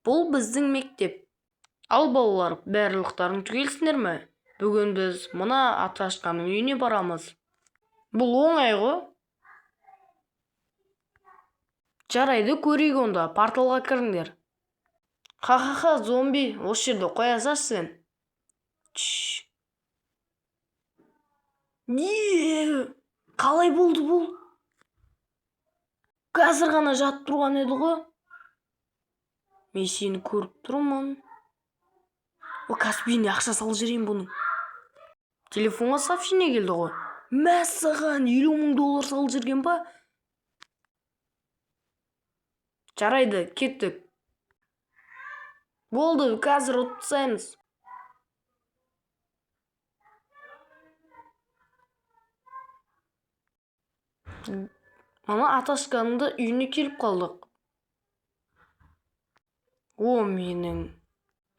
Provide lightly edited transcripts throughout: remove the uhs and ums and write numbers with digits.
Бұл біздің мектеп. Ал балалар, барлықтарың түгелсіңдер ме? Бүгін біз мына Аташқаның үйіне барамыз. Бұл оңай ғой. Жарайды, көрейік онда, порталға кіріңдер. Ха-ха-ха, зомби, осы жерде қоя салшы сен. Қалай болды бұл? Қазір ғана жатып тұрған еді ғой. Мен сені көріп тұрмын. Каспиіне ақша салып жіберейін бұның. Телефонға сообщение келді ғой. Мәссаған, 50 мың доллар салып жүрген ба? Жарайды, кеттік. Болды, қазір ұтсаймыз. Мана Аташқанды үйіне келіп қалдық. О, менің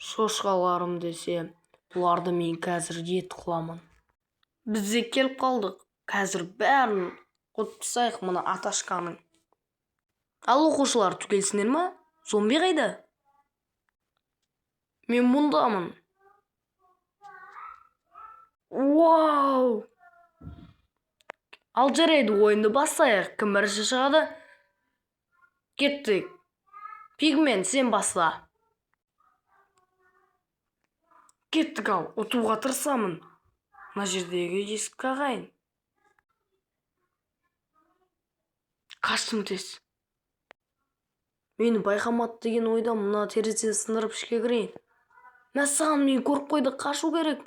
шошқаларым десе, бұларды мен қазір ет қыламын. Бізде келіп қалдық. Қазір бәрін құтсайық мына Аташқаның. Ал оқушылар, түгелсіңдер ме? Зомби қайда? Мен мұндамын. Вау! Ал жарайды, ойынды бастайық. Кім бірінші шығады? Кеттік. Пигмен, сен басла. Кеттік, ал, ұтуға тырысамын. Мына жердегі есік ағайын. Қаштым тез. Мені байқамады деген ойда мына терезені сындырып ішке кірейін. Мәссаған, мен көріп қойды, қашу керек.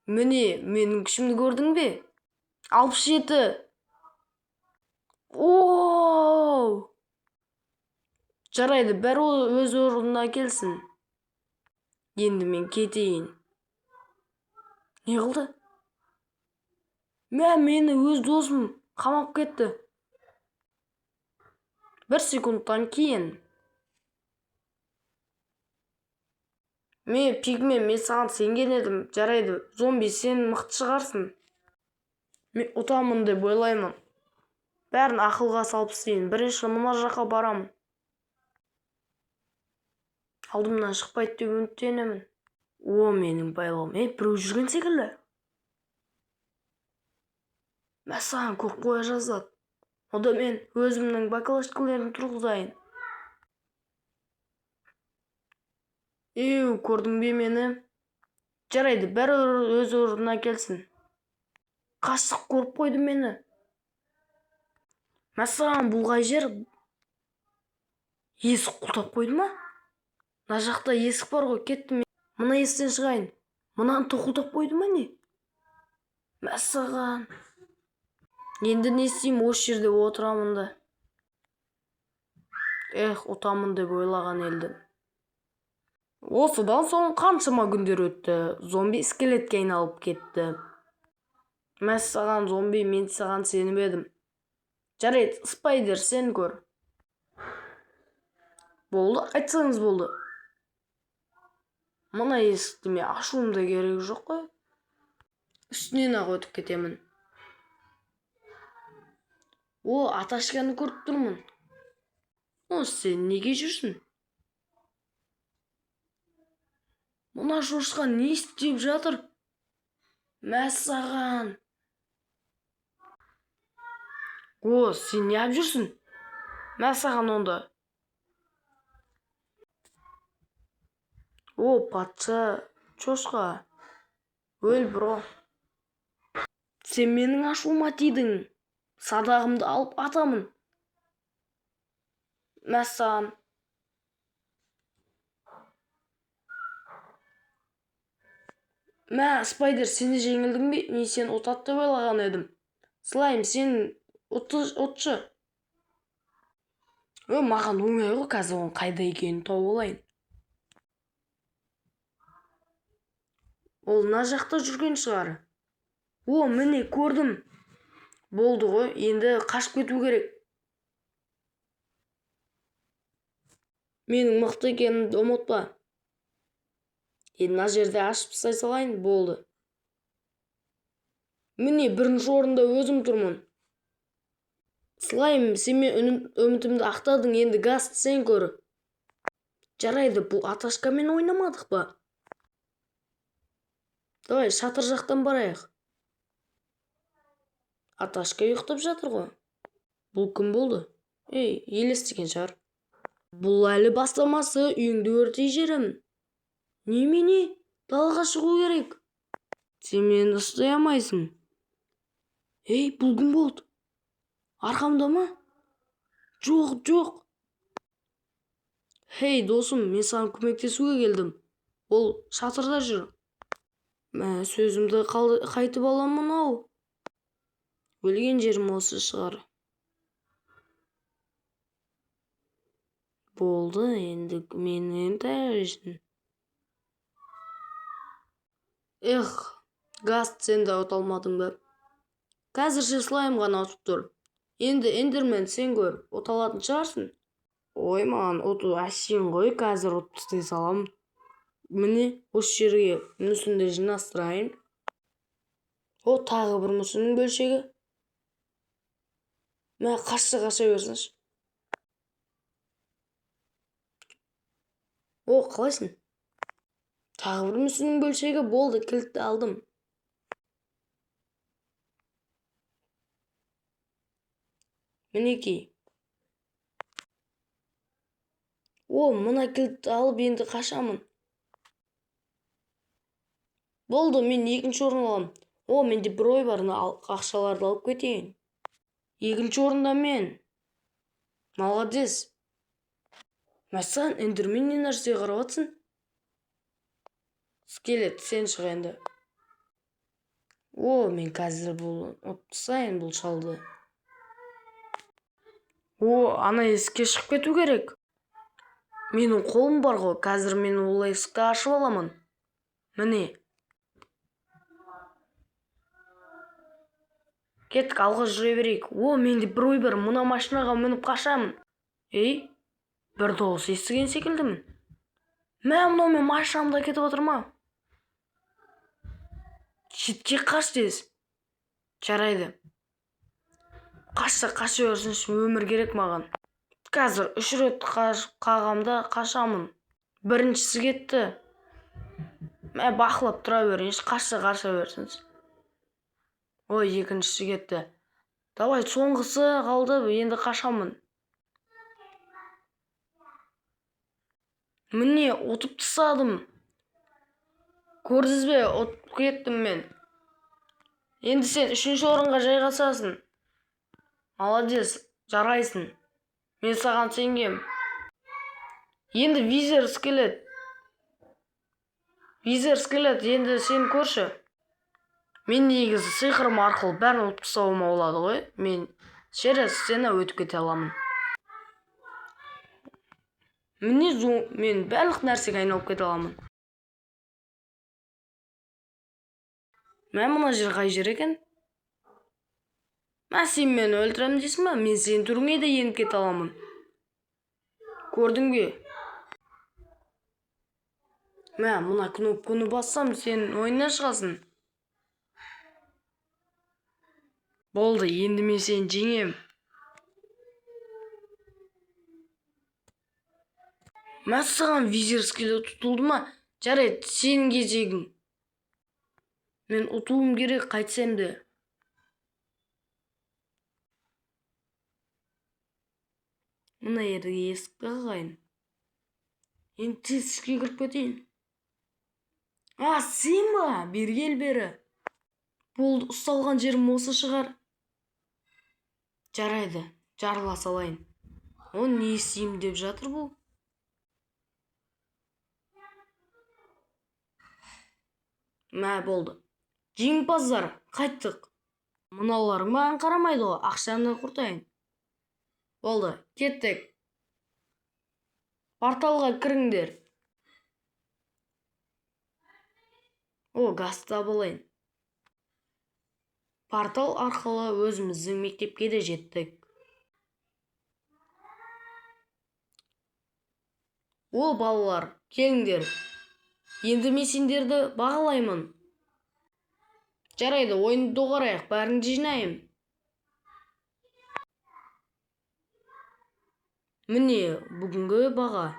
Міне, менің күшімді көрдің бе? 67. Ооо! Жарайды, бәрі өз орнына келсін. Енді мен кетейін. Не қылды? Мені өз досым қамап кетті. 1 секундтан кейін. Пигмен, мен саған сенген едім. Жарайды, зомби, сен мықты шығарсың. Мен ұтамын деп ойлаймын. Бәрін ақылға салып істейін. Бірінші мына жаққа барамын. Алдымнан шықпайды деп үміттенемін. О, менің байлауым. Біреу жүрген секілді. Мәссаған, көріп қоя жаздады. Ода мен өзімнің баклажкалерін тұрғызайын. Көрдің бе мені? Жарайды, бәрі өз орнына келсін. Қашық көріп қойды мені. Мәссаған, бұл қай жер? Есік құлтап қойды ма? Мына жақта есік бар ғой, кеттім. Мына естен шығайын. Мұнан тоқылтап қойды ма не? Мәссаған. Енді не істеймін, осы жерде отырамын да. Ұтамын деп ойлаған елдім. Осыдан соң қаншама күндер өтті. Зомби скелетке айналып кетті. Мәссаған, зомби, мен саған сеніп едім. Жарайды, Спайдер, сен көр. Болды, айтсаңыз болды. Мына есікті мен ашуым да керек жоқ қой. Үстінен ақ өтіп кетемін. Аташқаны көріп тұрмын. Сен неге жүрсің? Мына шошқа не істеп жатыр? Мәссаған. Сен не ап жүрсің? Мәссаған онда. Патша шошқа. Өл, бро. Сен менің ашуыма тидің. Садағымды алып атамын. Мәссаған. Спайдер, сені жеңілдің бе? Мен сен ұтат деп ойлаған едім. Слайм, сен ұтшы. Маған оңай ғой, қазір оның қайда екенін тауып алайын. Ол мына жақта жүрген шығар. Міне, көрдім. Болды ғой, енді қашып кету керек. Менің мықты екенімді ұмытпа. Енді мына жерде ашып тастай салайын, болды. Міне, бірінші орында өзім тұрмын. Слайм, сен мен үмітімді ақтадың, енді Гаст сен көр. Жарайды, бұл аташкамен ойнамадық па? Давай, шатыр жақтан барайық. Аташка ұйықтап жатыр ғой. Бұл кім болды? Ей, елестеген шығар. Бұл әлі бастамасы, үйіңді өртей жерім. Немене? Далаға шығу керек. Сен мені ұстай алмайсың. Ей, бұл кім болды? Арқамда ма? Жоқ. Хей, досым, мен саған көмектесуге келдім. Ол шатырда жүр. Сөзімді қайтып аламын ау. Өлген жерім осы шығар. Болды, енді менен таяғысын. Гаст, сен де ұта алмадың ба? Қазірше слайм ғана ұтып тұр. Енді эндермен сен көр, ұта алатын шығарсың. Ой, маған ұту әшейін ғой, қазір ұтып тастай салам. Міне, осы жерге мүсінді жинастырайын. Тағы бір мүсіннің бөлшегі. Қаша берсінші. Қалайсың? Тағы бір мүсіннің бөлшегі болды, кілтті алдым. Мінекей. Мына кілтті алып енді қашамын. Болды, мен екінші орын алам. Менде бір ой бар, ақшаларды алып кетейін. Екінші орында мен. Молодец. Мәсқан, эндермен не нәрсе қарап атсың? Скелет, сен шық енді. Мен қазір ұтсайын бұл шалды. Ана есікке шығып кету керек. Менің қолым бар ғой, қазір мен ол есікті ашып аламын. Міне. Кеттік, алға жүре берейік. Менде бір ой бар, мына машинаға мініп қашамын. Бір дауыс естіген секілдімін. Мынау мен машинамда кетіп отыр ма? Шетке қаш тез. Жарайды. Қаша берсінші, өмір керек маған. Қазір 3 рет қағамда қашамын. Біріншісі кетті. Бақылап тұра берейінші, қаша берсінші. Екіншісі кетті. Давай, соңғысы қалды, енді қашамын. Міне, ұтып тастадым. Көрдіңіз бе, ұтып кеттім мен. Енді сен 3-ші орынға жайғасасың. Молодец, жарайсың. Мен саған сенгем. Енді визер скелет, енді сен көрші. Мен негізі сиқырым арқылы бәрін ұтып тастауыма болады ғой. Мен через сені өтіп кете аламын. Мен барлық нәрсеге айналып кете аламын. Мына жер қай жер екен? Сен мені өлтірем дейсің ба? Мен сен түріңе де еніп кете аламын. Көрдің бе? Мына кнопканы бассам, сен ойына шығасың. Болды, енді мен сен жеңем. Саған визир скелет тұтылды ма? Жарайды, сенің кезегің. Мен ұтуым керек, қайтсам да. Мына ерге есікті қағайын. Енді тез ішке кіріп кетейін. Сен ба? Бері кел. Болды, ұсталған жерім осы шығар. Жарайды, жарыла салайын. Не істеймін деп жатыр бұл? Болды. Жеңімпаздар, қайттық. Мыналарың маған қарамайды ғой, ақшаны құртайын. Болды, кеттік. Порталға кіріңдер. Газда болайын. Портал арқылы өзіміздің мектепке де жеттік. Балалар, келіңдер. Енді мен сендерді бағалаймын. Жарайды, ойынды доғарайық, бәріңді жинайым. Міне, бүгінгі баға.